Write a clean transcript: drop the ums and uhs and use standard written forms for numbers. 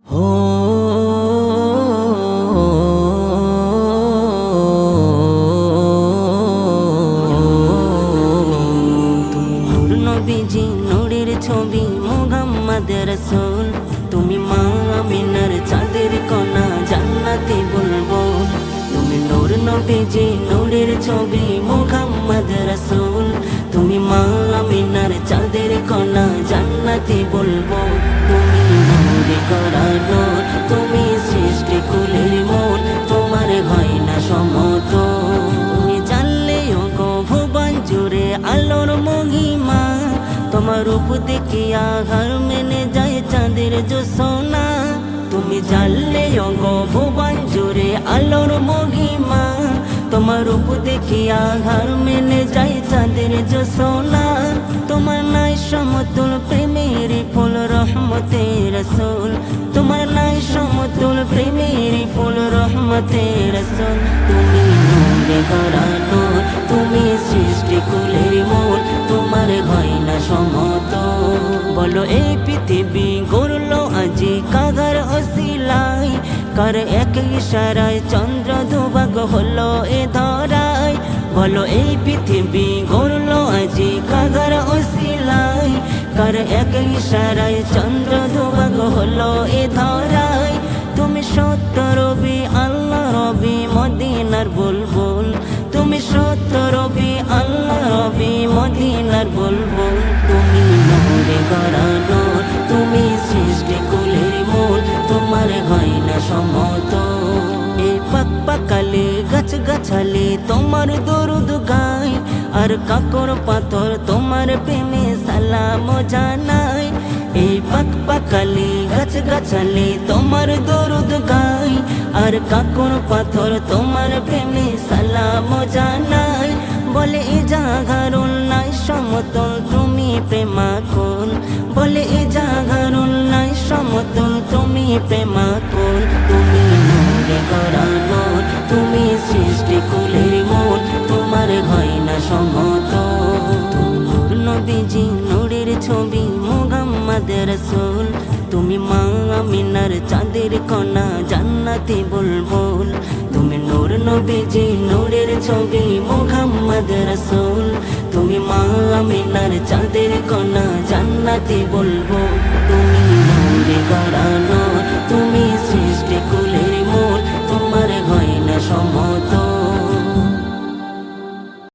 হো তুমি নবীজি নূরের ছবি মুহাম্মদ রাসূল, তুমি মা আমিনার চাঁদের কণা জান্নাতে বুলবুল। তুমি নূর নবীজি নূরের ছবি মুহাম্মদ রাসূল, তুমি মা আমিনার চাঁদের কণা জান্নাতে বুলবুল। তুমি নূরে গড়া নূর, তুমি সৃষ্টি কুলের মূল, তোমার হয় না সমতুল। তুমি জানলে ওগো ভুবন জুড়ে আলোর মহিমা, তোমার রূপ দেখিয়া হার মেনে যায় চাঁদের জোছনা। তুমি জানলে ওগো ভুবন জুড়ে আলোর মহিমা, তোমার রূপ দেখিয়া হার মেনে যায় চাঁদের জোছনা। তোমার নাই সমতুল প্রেমের ফুল রহমতে রাসূল, তোমার নাই সমতুল প্রেমের ফুল রহমতে রাসূল। তুমি নূরে গড়া নূর, তুমি সৃষ্টি কুলের মূল, তোমার হয় না সমতুল। বলো এই পৃথিবী গড়লো আজি কাগার অসিলায়, কার এক ইশারায় চন্দ্র দুভাগ হলো এ ধরায়। বলো এই পৃথিবী গড়লো আজি কাগার অসিলায়, কার এক ইশারায় চন্দ্র দুভাগ হলো এ ধরায়। তুমি সত্য রবি আল্লাহ রবি মদিনার বুলবুল, তুমি সত্য রবি আল্লাহ রবি মদিনার বুলবুল। তুমি নূরে গড়া নূর, তুমি সৃষ্টি কুলের মূল, তোমার হয় না সমতুল। এই পাক পাকালে গাছ গাছালি তোমার দরুদ গায়, আর কাকর পাথর তোমার প্রেমে সালাম জানায়। এই পাক পাকালি গাছ গাছালি তোমার দরুদ গায়, আর কাকর পাথর তোমার প্রেমে সালাম জানায়। বলে এ জাগারুল নাই সমতল, তুমি প্রেমাকুল। বলে এ জাগারুল নাই সমতল, তুমি প্রেমাকুল। তুমি নূরে গড়া নূর, তুমি সৃষ্টি কুলের মূল, তোমার হয় না সমতুল। নূর নবীজি নূরের ছবি মুহাম্মদ রাসূল, তুমি মা আমিনার চাঁদের কণা জান্নাতে বুলবুল। তুমি নূর নবীজি নূরের ছবি মুহাম্মদ রাসূল, তুমি মা আমিনার চাঁদের কণা জান্নাতে বুলবুল।